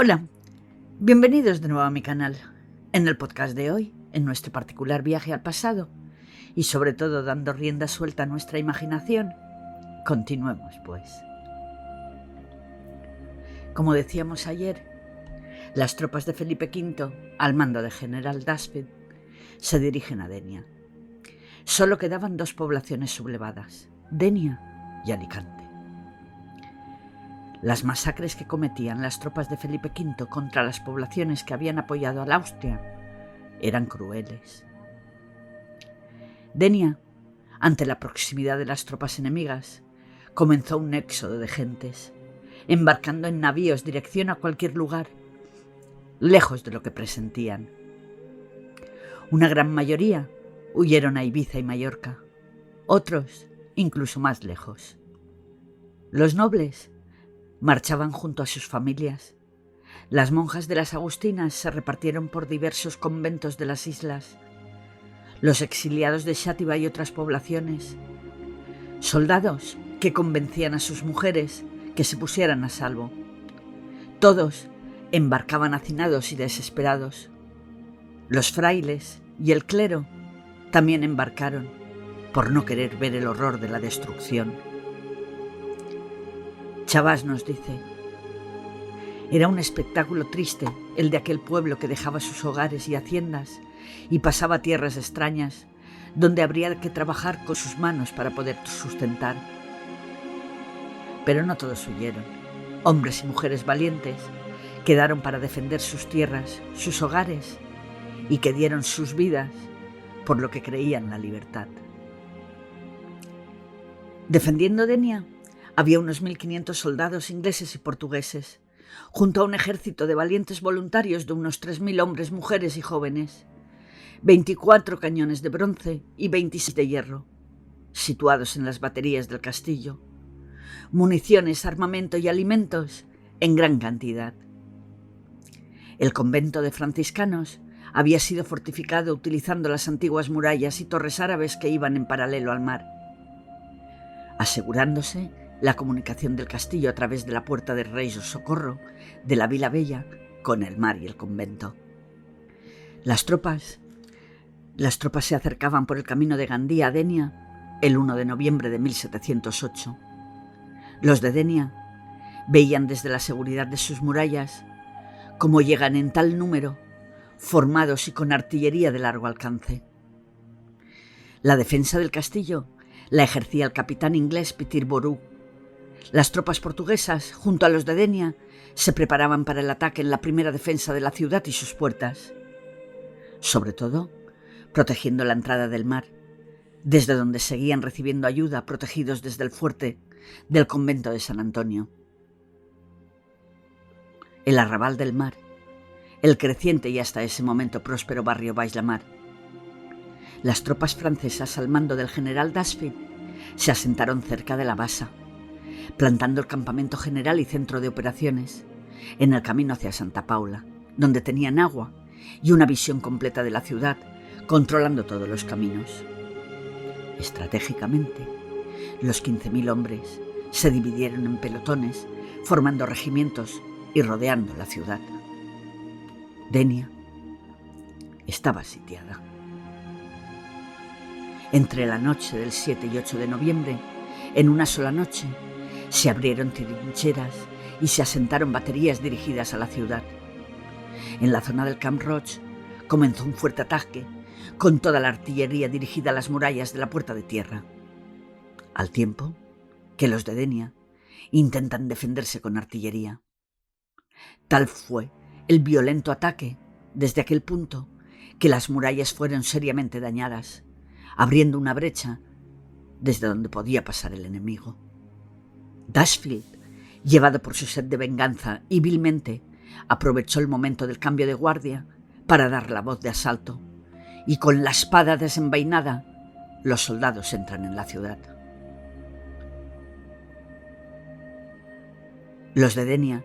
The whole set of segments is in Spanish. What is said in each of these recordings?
Hola, bienvenidos de nuevo a mi canal. En el podcast de hoy, en nuestro particular viaje al pasado y sobre todo dando rienda suelta a nuestra imaginación, continuemos pues. Como decíamos ayer, las tropas de Felipe V, al mando de General Dashfield, se dirigen a Denia. Solo quedaban dos poblaciones sublevadas, Denia y Alicante. Las masacres que cometían las tropas de Felipe V contra las poblaciones que habían apoyado a la Austria eran crueles. Denia, ante la proximidad de las tropas enemigas, comenzó un éxodo de gentes, embarcando en navíos dirección a cualquier lugar, lejos de lo que presentían. Una gran mayoría huyeron a Ibiza y Mallorca, otros incluso más lejos. Los nobles marchaban junto a sus familias. Las monjas de las Agustinas se repartieron por diversos conventos de las islas. Los exiliados de Xàtiva y otras poblaciones. Soldados que convencían a sus mujeres que se pusieran a salvo. Todos embarcaban hacinados y desesperados. Los frailes y el clero también embarcaron por no querer ver el horror de la destrucción. Chabás nos dice: era un espectáculo triste el de aquel pueblo que dejaba sus hogares y haciendas y pasaba a tierras extrañas, donde habría que trabajar con sus manos para poder sustentar. Pero no todos huyeron. Hombres y mujeres valientes quedaron para defender sus tierras, sus hogares, y que dieron sus vidas por lo que creían la libertad. Defendiendo Denia, había unos 1.500 soldados ingleses y portugueses, junto a un ejército de valientes voluntarios de unos 3.000 hombres, mujeres y jóvenes, 24 cañones de bronce y 26 de hierro, situados en las baterías del castillo, municiones, armamento y alimentos en gran cantidad. El convento de franciscanos había sido fortificado utilizando las antiguas murallas y torres árabes que iban en paralelo al mar, asegurándose la comunicación del castillo a través de la Puerta del Rey o Socorro de la Vila Bella con el mar y el convento. Las tropas se acercaban por el camino de Gandía a Denia el 1 de noviembre de 1708. Los de Denia veían desde la seguridad de sus murallas cómo llegan en tal número, formados y con artillería de largo alcance. La defensa del castillo la ejercía el capitán inglés Peterborough. Las tropas portuguesas, junto a los de Denia, se preparaban para el ataque en la primera defensa de la ciudad y sus puertas, sobre todo protegiendo la entrada del mar, desde donde seguían recibiendo ayuda protegidos desde el fuerte del convento de San Antonio. El arrabal del mar, el creciente y hasta ese momento próspero barrio Baix-la-Mar. Las tropas francesas al mando del general Dashfield se asentaron cerca de la basa, plantando el campamento general y centro de operaciones en el camino hacia Santa Paula, donde tenían agua y una visión completa de la ciudad, controlando todos los caminos. Estratégicamente, los 15.000 hombres se dividieron en pelotones, formando regimientos y rodeando la ciudad. Denia estaba sitiada. Entre la noche del 7 y 8 de noviembre, en una sola noche, se abrieron trincheras y se asentaron baterías dirigidas a la ciudad. En la zona del Camp Roig comenzó un fuerte ataque con toda la artillería dirigida a las murallas de la Puerta de Tierra, al tiempo que los de Denia intentan defenderse con artillería. Tal fue el violento ataque desde aquel punto que las murallas fueron seriamente dañadas, abriendo una brecha desde donde podía pasar el enemigo. Dashfield, llevado por su sed de venganza y vilmente, aprovechó el momento del cambio de guardia para dar la voz de asalto, y con la espada desenvainada, los soldados entran en la ciudad. Los de Denia,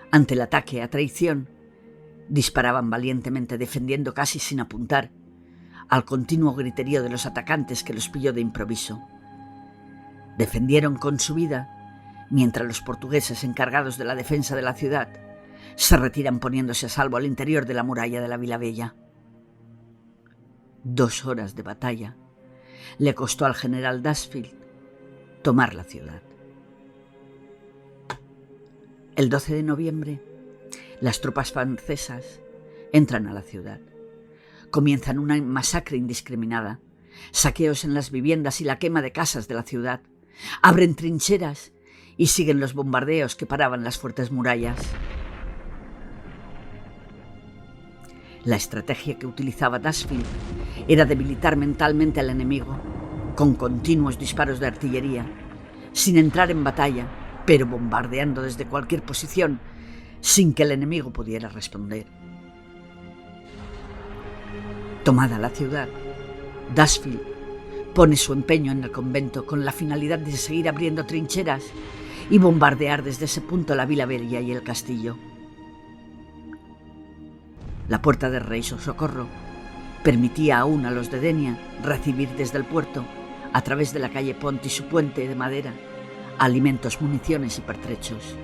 ante el ataque a traición, disparaban valientemente, defendiendo casi sin apuntar al continuo griterío de los atacantes que los pilló de improviso. Defendieron con su vida, mientras los portugueses encargados de la defensa de la ciudad se retiran poniéndose a salvo al interior de la muralla de la Vila Bella. 2 horas de batalla le costó al general Dashfield tomar la ciudad. El 12 de noviembre, las tropas francesas entran a la ciudad. Comienzan una masacre indiscriminada, saqueos en las viviendas y la quema de casas de la ciudad. Abren trincheras y siguen los bombardeos que paraban las fuertes murallas. La estrategia que utilizaba Dashfield era debilitar mentalmente al enemigo, con continuos disparos de artillería, sin entrar en batalla, pero bombardeando desde cualquier posición, sin que el enemigo pudiera responder. Tomada la ciudad, Dashfield pone su empeño en el convento con la finalidad de seguir abriendo trincheras y bombardear desde ese punto la Vila Bella y el castillo. La puerta del Rey Socorro permitía aún a los de Denia recibir desde el puerto, a través de la calle Pont y su puente de madera, alimentos, municiones y pertrechos,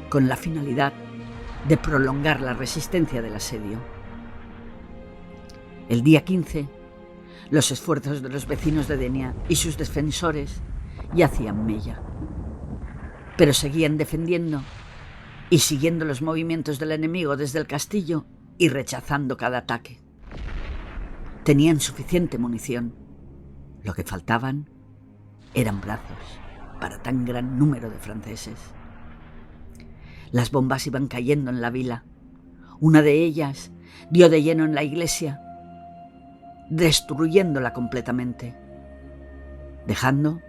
con la finalidad de prolongar la resistencia del asedio. El día 15, los esfuerzos de los vecinos de Denia y sus defensores ya hacían mella, pero seguían defendiendo y siguiendo los movimientos del enemigo desde el castillo y rechazando cada ataque. Tenían suficiente munición. Lo que faltaban eran brazos para tan gran número de franceses. Las bombas iban cayendo en la vila. Una de ellas dio de lleno en la iglesia, destruyéndola completamente, dejando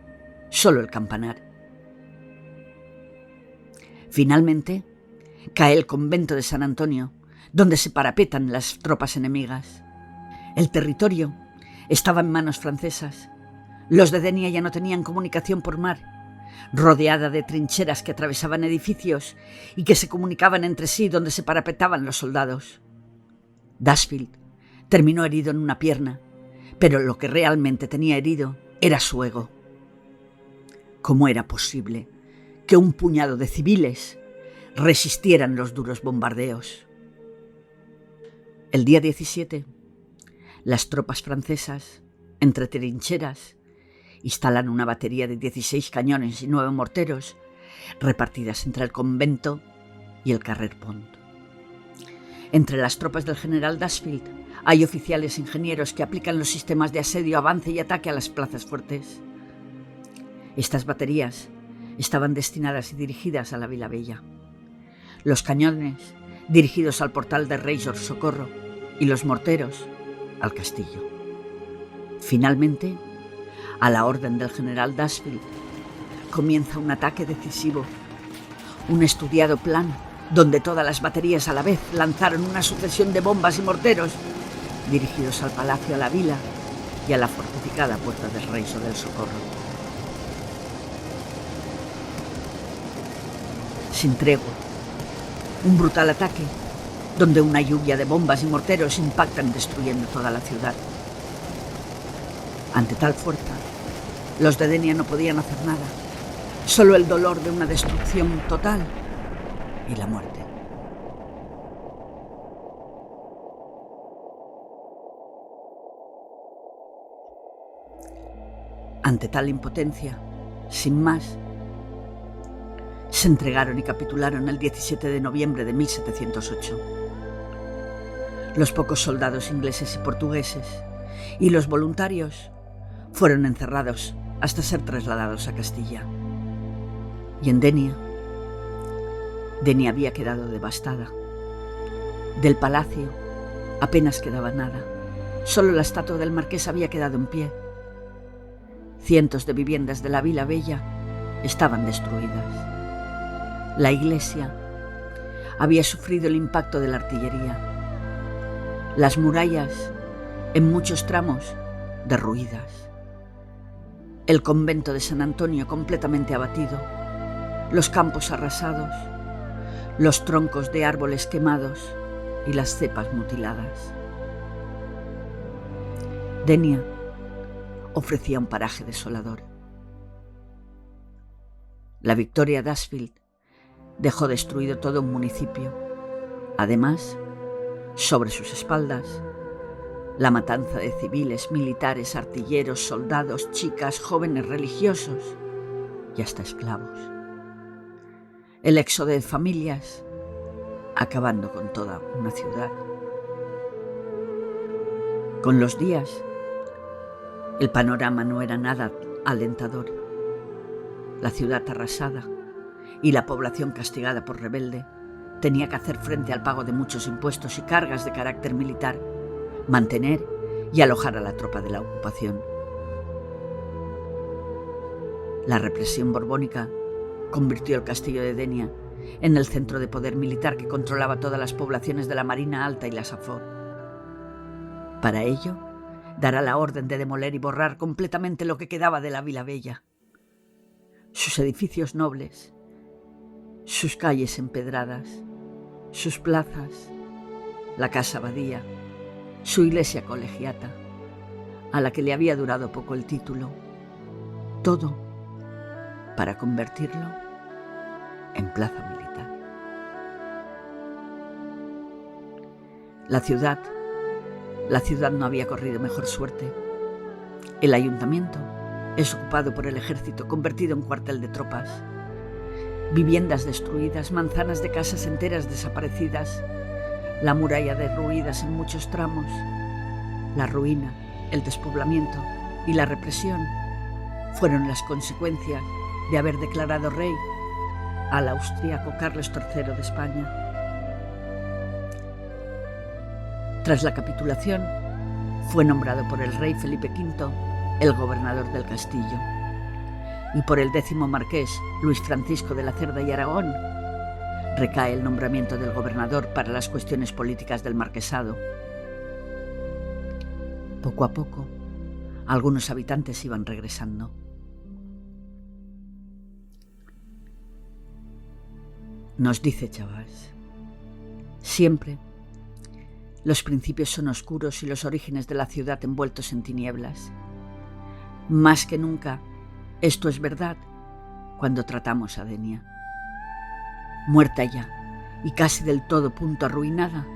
solo el campanar. Finalmente, cae el convento de San Antonio, donde se parapetan las tropas enemigas. El territorio estaba en manos francesas. Los de Denia ya no tenían comunicación por mar, rodeada de trincheras que atravesaban edificios y que se comunicaban entre sí, donde se parapetaban los soldados. Dashfield terminó herido en una pierna, pero lo que realmente tenía herido era su ego. ¿Cómo era posible que un puñado de civiles resistieran los duros bombardeos? El día 17, las tropas francesas, entre trincheras, instalan una batería de 16 cañones y 9 morteros repartidas entre el convento y el Carrer Pont. Entre las tropas del general Dashfield hay oficiales ingenieros que aplican los sistemas de asedio, avance y ataque a las plazas fuertes. Estas baterías estaban destinadas y dirigidas a la Vila Bella. Los cañones dirigidos al portal de Rey Socorro y los morteros al castillo. Finalmente, a la orden del general Dashfield, comienza un ataque decisivo, un estudiado plan donde todas las baterías a la vez lanzaron una sucesión de bombas y morteros dirigidos al palacio, a la vila y a la fortificada puerta del Rey del Socorro. Sin tregua, un brutal ataque donde una lluvia de bombas y morteros impactan destruyendo toda la ciudad. Ante tal fuerza, los de Denia no podían hacer nada, solo el dolor de una destrucción total y la muerte. Ante tal impotencia, sin más, se entregaron y capitularon el 17 de noviembre de 1708. Los pocos soldados ingleses y portugueses y los voluntarios fueron encerrados hasta ser trasladados a Castilla. Y en Denia había quedado devastada. Del palacio apenas quedaba nada. Solo la estatua del marqués había quedado en pie. Cientos de viviendas de la Vila Bella estaban destruidas. La iglesia había sufrido el impacto de la artillería. Las murallas, en muchos tramos, derruidas. El convento de San Antonio completamente abatido. Los campos arrasados. Los troncos de árboles quemados y las cepas mutiladas. Denia ofrecía un paraje desolador. La victoria de Dashfield dejó destruido todo un municipio Además, sobre sus espaldas, la matanza de civiles, militares, artilleros, soldados, chicas, jóvenes religiosos y hasta esclavos. El éxodo de familias, acabando con toda una ciudad. Con los días, el panorama no era nada alentador. La ciudad arrasada y la población castigada por rebelde tenía que hacer frente al pago de muchos impuestos y cargas de carácter militar, mantener y alojar a la tropa de la ocupación. La represión borbónica convirtió el castillo de Denia en el centro de poder militar que controlaba todas las poblaciones de la Marina Alta y la Safor. Para ello, dará la orden de demoler y borrar completamente lo que quedaba de la Vila Bella. Sus edificios nobles, sus calles empedradas, sus plazas, la casa abadía, su iglesia colegiata, a la que le había durado poco el título, todo para convertirlo en plaza militar. La ciudad no había corrido mejor suerte. El ayuntamiento es ocupado por el ejército, convertido en cuartel de tropas. Viviendas destruidas, manzanas de casas enteras desaparecidas, la muralla derruidas en muchos tramos. La ruina, el despoblamiento y la represión fueron las consecuencias de haber declarado rey al austríaco Carlos III de España. Tras la capitulación, fue nombrado por el rey Felipe V el gobernador del castillo, y por el 10º marqués Luis Francisco de la Cerda y Aragón recae el nombramiento del gobernador para las cuestiones políticas del marquesado. Poco a poco, algunos habitantes iban regresando. Nos dice Chabas: siempre los principios son oscuros y los orígenes de la ciudad envueltos en tinieblas. Más que nunca, esto es verdad cuando tratamos a Denia. Muerta ya y casi del todo punto arruinada,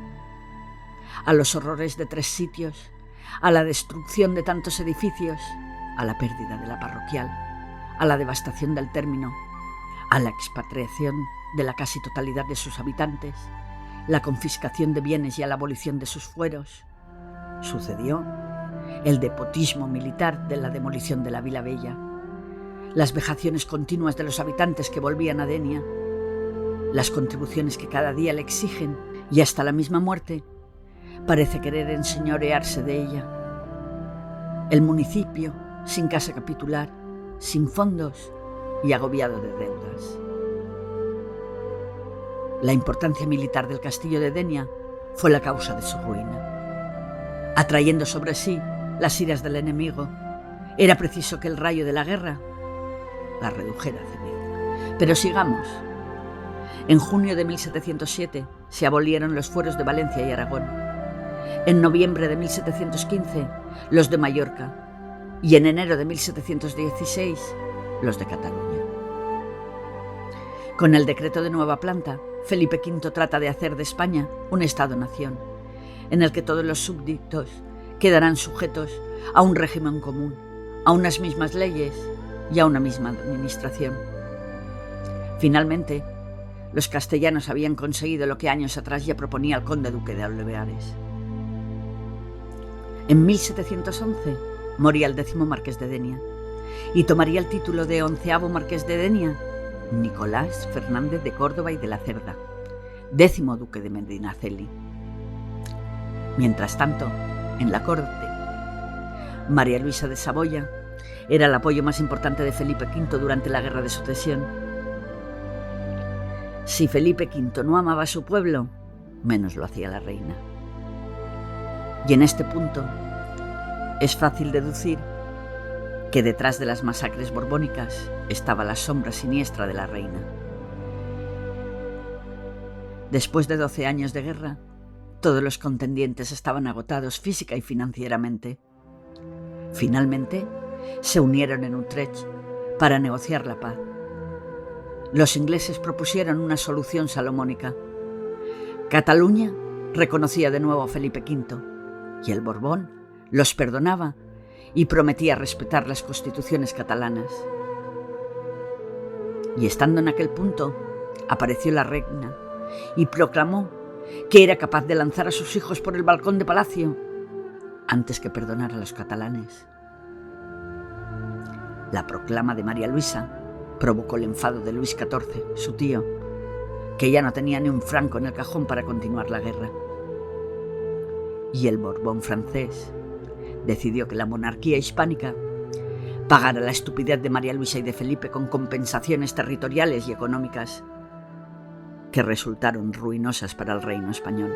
a los horrores de 3 sitios, a la destrucción de tantos edificios, a la pérdida de la parroquial, a la devastación del término, a la expatriación de la casi totalidad de sus habitantes, la confiscación de bienes y a la abolición de sus fueros, sucedió el despotismo militar de la demolición de la Vila Bella, las vejaciones continuas de los habitantes que volvían a Denia, las contribuciones que cada día le exigen y hasta la misma muerte parece querer enseñorearse de ella. El municipio sin casa capitular, sin fondos y agobiado de deudas. La importancia militar del castillo de Denia fue la causa de su ruina. Atrayendo sobre sí las iras del enemigo, era preciso que el rayo de la guerra la redujera a ceniza. Pero sigamos. En junio de 1707 se abolieron los fueros de Valencia y Aragón. En noviembre de 1715 los de Mallorca y en enero de 1716 los de Cataluña. Con el decreto de nueva planta, Felipe V trata de hacer de España un Estado-nación, en el que todos los súbditos quedarán sujetos a un régimen común, a unas mismas leyes y a una misma administración. Finalmente, los castellanos habían conseguido lo que años atrás ya proponía el conde duque de Orleans. En 1711 moría el 10º marqués de Denia y tomaría el título de 11º marqués de Denia Nicolás Fernández de Córdoba y de la Cerda, 10º duque de Medinaceli. Mientras tanto, en la corte, María Luisa de Saboya era el apoyo más importante de Felipe V durante la Guerra de Sucesión. Si Felipe V no amaba a su pueblo, menos lo hacía la reina. Y en este punto es fácil deducir que detrás de las masacres borbónicas estaba la sombra siniestra de la reina. Después de 12 años de guerra, todos los contendientes estaban agotados física y financieramente. Finalmente, se unieron en Utrecht para negociar la paz. Los ingleses propusieron una solución salomónica: Cataluña reconocía de nuevo a Felipe V y el Borbón los perdonaba y prometía respetar las constituciones catalanas. Y estando en aquel punto, apareció la reina y proclamó que era capaz de lanzar a sus hijos por el balcón de palacio antes que perdonar a los catalanes. La proclama de María Luisa provocó el enfado de Luis XIV, su tío, que ya no tenía ni un franco en el cajón para continuar la guerra. Y el Borbón francés decidió que la monarquía hispánica pagara la estupidez de María Luisa y de Felipe con compensaciones territoriales y económicas que resultaron ruinosas para el reino español.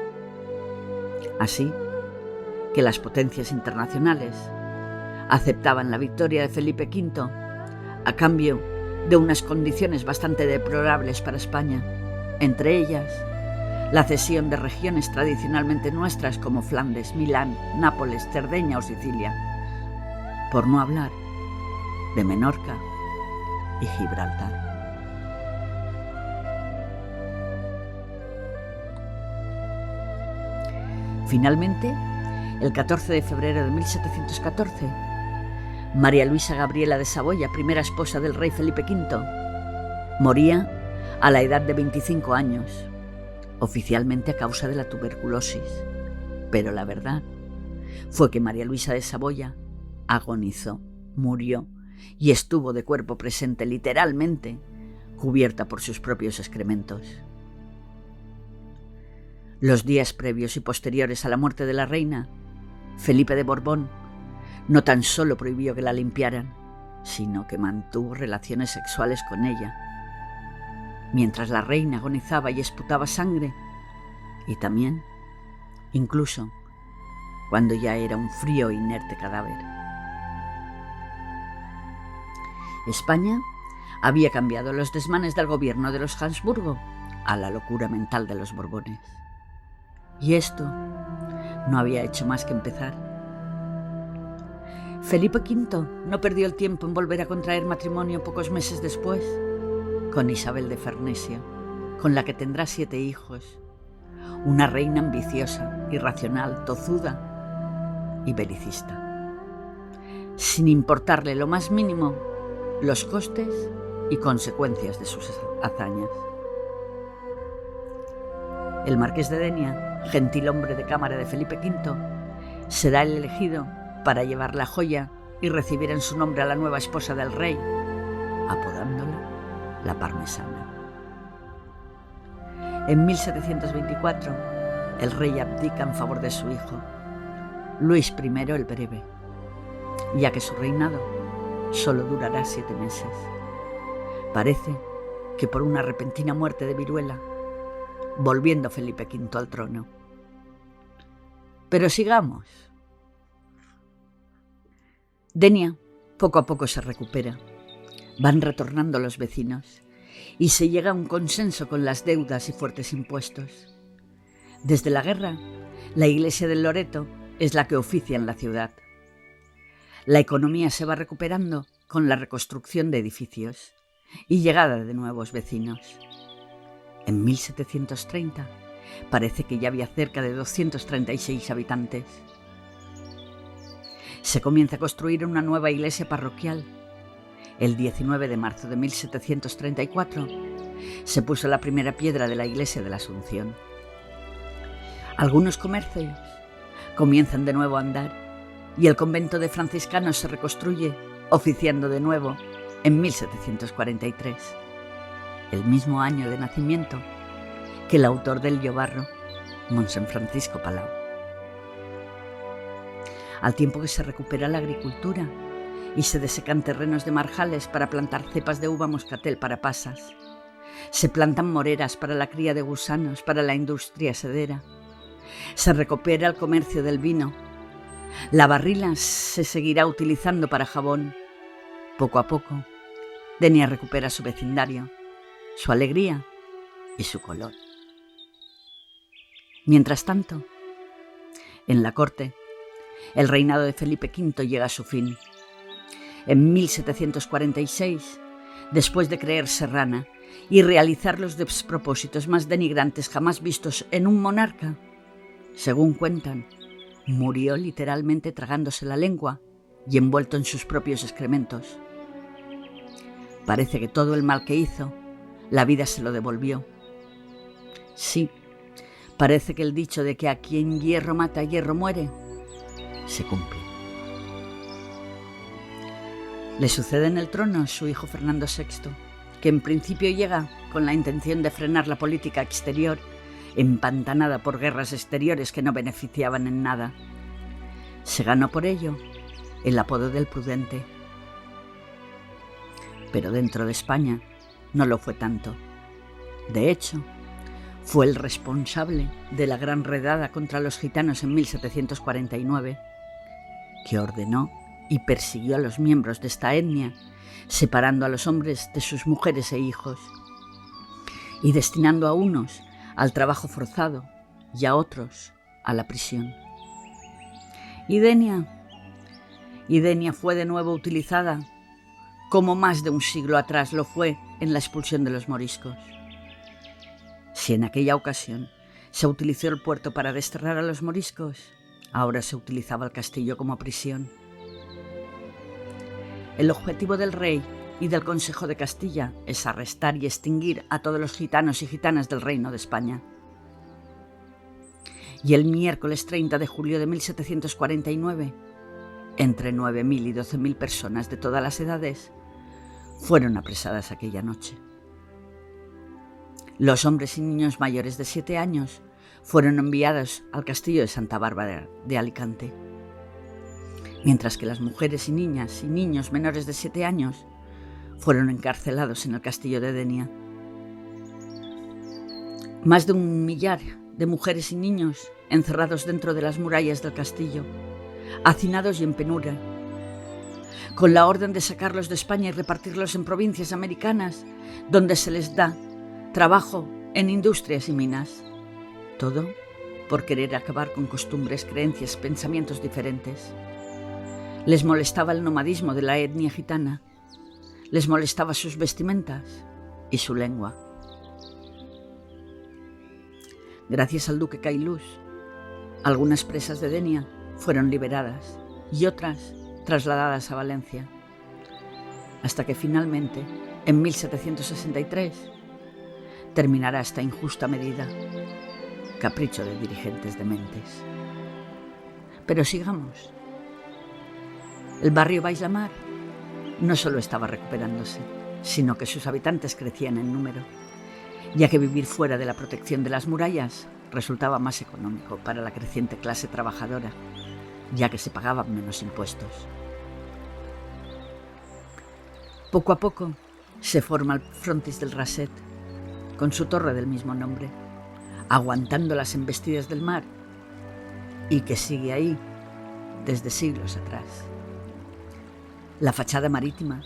Así que las potencias internacionales aceptaban la victoria de Felipe V a cambio de unas condiciones bastante deplorables para España, entre ellas la cesión de regiones tradicionalmente nuestras como Flandes, Milán, Nápoles, Cerdeña o Sicilia, por no hablar de Menorca y Gibraltar. Finalmente, el 14 de febrero de 1714, María Luisa Gabriela de Saboya, primera esposa del rey Felipe V, moría a la edad de 25 años, oficialmente a causa de la tuberculosis, pero la verdad fue que María Luisa de Saboya agonizó, murió y estuvo de cuerpo presente, literalmente, cubierta por sus propios excrementos. Los días previos y posteriores a la muerte de la reina, Felipe de Borbón no tan solo prohibió que la limpiaran, sino que mantuvo relaciones sexuales con ella, mientras la reina agonizaba y esputaba sangre, y también, incluso, cuando ya era un frío e inerte cadáver. España había cambiado los desmanes del gobierno de los Habsburgo a la locura mental de los Borbones. Y esto no había hecho más que empezar. Felipe V no perdió el tiempo en volver a contraer matrimonio pocos meses después con Isabel de Farnesio, con la que tendrá 7 hijos, una reina ambiciosa, irracional, tozuda y belicista, sin importarle lo más mínimo los costes y consecuencias de sus hazañas. El marqués de Denia, gentilhombre de cámara de Felipe V, será el elegido para llevar la joya y recibir en su nombre a la nueva esposa del rey, apodándola la Parmesana. En 1724, el rey abdica en favor de su hijo, Luis I el Breve, ya que su reinado solo durará 7 meses. Parece que por una repentina muerte de viruela, volviendo Felipe V al trono. Pero sigamos. Denia poco a poco se recupera. Van retornando los vecinos y se llega a un consenso con las deudas y fuertes impuestos. Desde la guerra, la iglesia del Loreto es la que oficia en la ciudad. La economía se va recuperando con la reconstrucción de edificios y llegada de nuevos vecinos. En 1730 parece que ya había cerca de 236 habitantes. Se comienza a construir una nueva iglesia parroquial. El 19 de marzo de 1734 se puso la primera piedra de la iglesia de la Asunción. Algunos comercios comienzan de nuevo a andar y el convento de franciscanos se reconstruye, oficiando de nuevo en 1743, el mismo año de nacimiento que el autor del Llobarro, Monsen Francisco Palau. Al tiempo que se recupera la agricultura y se desecan terrenos de marjales para plantar cepas de uva moscatel para pasas, se plantan moreras para la cría de gusanos para la industria sedera, se recupera el comercio del vino, la barrila se seguirá utilizando para jabón. Poco a poco, Denia recupera su vecindario, su alegría y su color. Mientras tanto, en la corte, el reinado de Felipe V llega a su fin. En 1746, después de creer serrana y realizar los despropósitos más denigrantes jamás vistos en un monarca, según cuentan, murió literalmente tragándose la lengua y envuelto en sus propios excrementos. Parece que todo el mal que hizo, la vida se lo devolvió. Sí, parece que el dicho de que a quien hierro mata, hierro muere, se cumple. Le sucede en el trono su hijo Fernando VI, que en principio llega con la intención de frenar la política exterior, empantanada por guerras exteriores que no beneficiaban en nada. Se ganó por ello el apodo del prudente. Pero dentro de España no lo fue tanto. De hecho, fue el responsable de la gran redada contra los gitanos en 1749, que ordenó y persiguió a los miembros de esta etnia, separando a los hombres de sus mujeres e hijos, y destinando a unos al trabajo forzado y a otros a la prisión. Y Denia fue de nuevo utilizada, como más de un siglo atrás lo fue en la expulsión de los moriscos. Si en aquella ocasión se utilizó el puerto para desterrar a los moriscos, ahora se utilizaba el castillo como prisión. El objetivo del rey y del Consejo de Castilla es arrestar y extinguir a todos los gitanos y gitanas del Reino de España. Y el miércoles 30 de julio de 1749, entre 9.000 y 12.000 personas de todas las edades fueron apresadas aquella noche. Los hombres y niños mayores de 7 años fueron enviados al castillo de Santa Bárbara de Alicante, mientras que las mujeres y niñas y niños menores de 7 años fueron encarcelados en el castillo de Denia. Más de 1 millar de mujeres y niños encerrados dentro de las murallas del castillo, hacinados y en penura, con la orden de sacarlos de España y repartirlos en provincias americanas, donde se les da trabajo en industrias y minas. Todo por querer acabar con costumbres, creencias, pensamientos diferentes. Les molestaba el nomadismo de la etnia gitana, les molestaba sus vestimentas y su lengua. Gracias al duque Cailús, algunas presas de Denia fueron liberadas y otras trasladadas a Valencia, hasta que finalmente, en 1763, terminará esta injusta medida, capricho de dirigentes dementes. Pero sigamos. El barrio Baix-la-Mar no solo estaba recuperándose, sino que sus habitantes crecían en número, ya que vivir fuera de la protección de las murallas resultaba más económico para la creciente clase trabajadora, ya que se pagaban menos impuestos. Poco a poco se forma el frontis del Raset, con su torre del mismo nombre, aguantando las embestidas del mar, y que sigue ahí desde siglos atrás. La fachada marítima,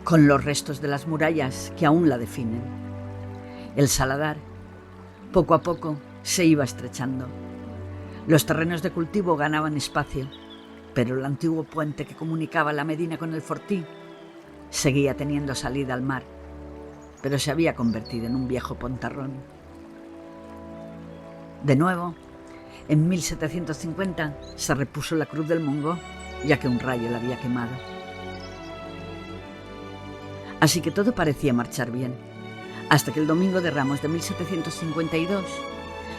con los restos de las murallas que aún la definen. El Saladar, poco a poco, se iba estrechando. Los terrenos de cultivo ganaban espacio, pero el antiguo puente que comunicaba la Medina con el Fortí seguía teniendo salida al mar, pero se había convertido en un viejo pontarrón. De nuevo, en 1750 se repuso la Cruz del Mongo, ya que un rayo la había quemado. Así que todo parecía marchar bien, hasta que el Domingo de Ramos de 1752,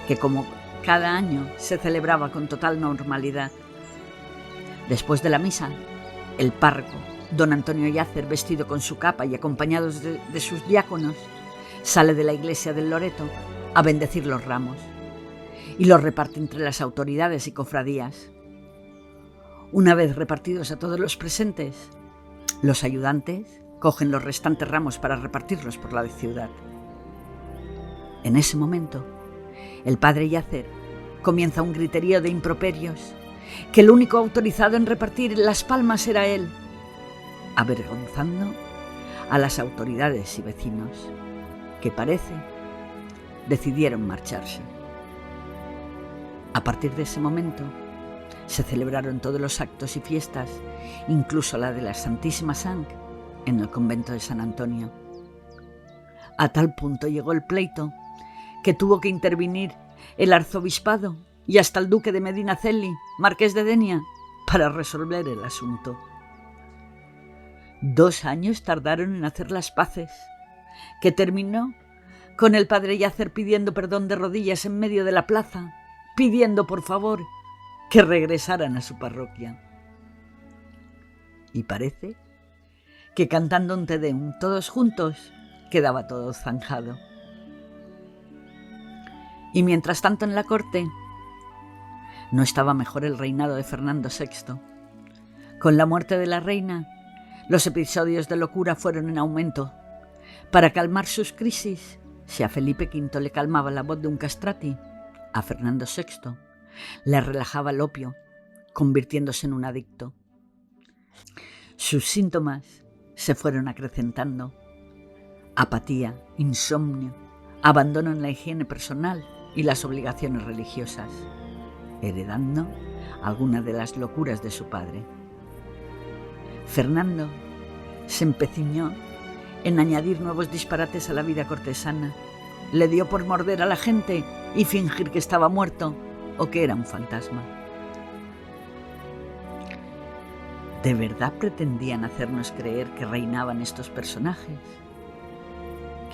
que como cada año se celebraba con total normalidad, después de la misa, el párroco, don Antonio Yácer, vestido con su capa y acompañado de sus diáconos, sale de la iglesia del Loreto a bendecir los ramos y los reparte entre las autoridades y cofradías. Una vez repartidos a todos los presentes, los ayudantes cogen los restantes ramos para repartirlos por la ciudad. En ese momento, el padre Yácer comienza un griterío de improperios, que el único autorizado en repartir las palmas era él, avergonzando a las autoridades y vecinos, que parece decidieron marcharse. A partir de ese momento, se celebraron todos los actos y fiestas, incluso la de la Santísima Sang, en el convento de San Antonio. A tal punto llegó el pleito que tuvo que intervenir el arzobispado y hasta el duque de Medinaceli, marqués de Denia, para resolver el asunto. 2 años tardaron en hacer las paces, que terminó con el padre Yacer pidiendo perdón de rodillas en medio de la plaza, pidiendo por favor que regresaran a su parroquia. Y parece que cantando un Te Deum todos juntos quedaba todo zanjado. Y mientras tanto en la corte no estaba mejor el reinado de Fernando VI. Con la muerte de la reina, los episodios de locura fueron en aumento. Para calmar sus crisis, si a Felipe V le calmaba la voz de un castrati, a Fernando VI le relajaba el opio, convirtiéndose en un adicto. Sus síntomas se fueron acrecentando: apatía, insomnio, abandono en la higiene personal y las obligaciones religiosas, heredando algunas de las locuras de su padre. Fernando se empecinó en añadir nuevos disparates a la vida cortesana. Le dio por morder a la gente y fingir que estaba muerto o que era un fantasma. ¿De verdad pretendían hacernos creer que reinaban estos personajes?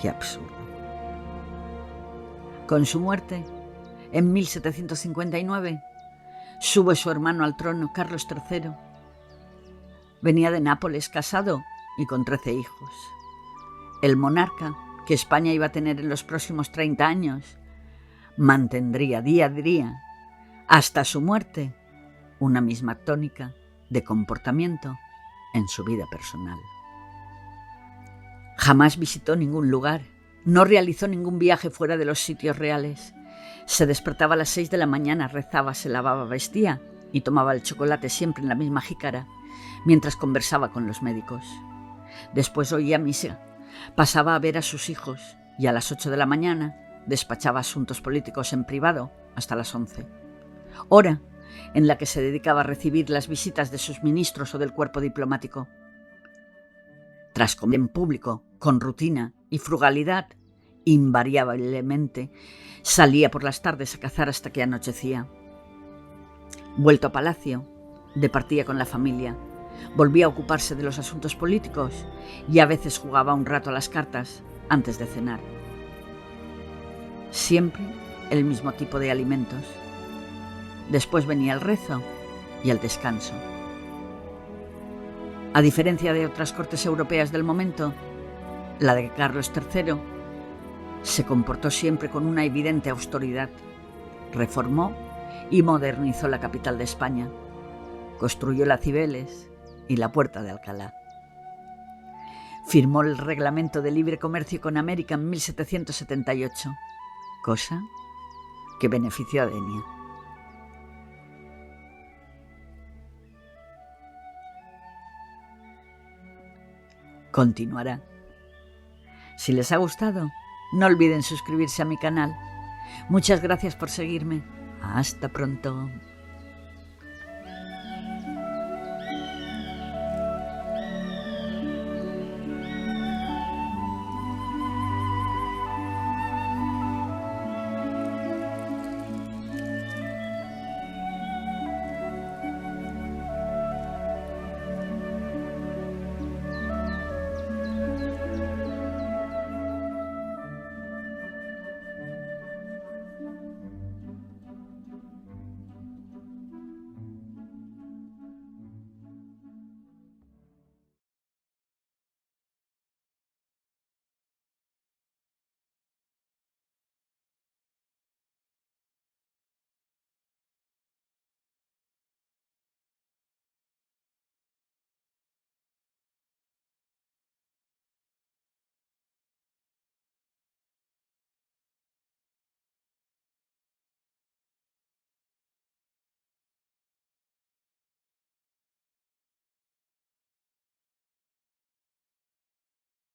¡Qué absurdo! Con su muerte, en 1759, sube su hermano al trono, Carlos III. Venía de Nápoles casado y con 13 hijos. El monarca, que España iba a tener en los próximos 30 años, mantendría día a día, hasta su muerte, una misma tónica de comportamiento en su vida personal. Jamás visitó ningún lugar, no realizó ningún viaje fuera de los sitios reales. Se despertaba a las 6 de la mañana, rezaba, se lavaba, vestía y tomaba el chocolate siempre en la misma jícara, mientras conversaba con los médicos. Después oía misa, pasaba a ver a sus hijos y a las 8 de la mañana despachaba asuntos políticos en privado hasta las 11, hora en la que se dedicaba a recibir las visitas de sus ministros o del cuerpo diplomático. Tras comer en público, con rutina y frugalidad, invariablemente salía por las tardes a cazar hasta que anochecía. Vuelto a palacio, departía con la familia, volvía a ocuparse de los asuntos políticos y a veces jugaba un rato a las cartas antes de cenar. Siempre el mismo tipo de alimentos. Después venía el rezo y el descanso. A diferencia de otras cortes europeas del momento, la de Carlos III se comportó siempre con una evidente austeridad. Reformó y modernizó la capital de España. Construyó la Cibeles y la Puerta de Alcalá. Firmó el Reglamento de Libre Comercio con América en 1778, cosa que benefició a Denia. Continuará. Si les ha gustado, no olviden suscribirse a mi canal. Muchas gracias por seguirme. Hasta pronto.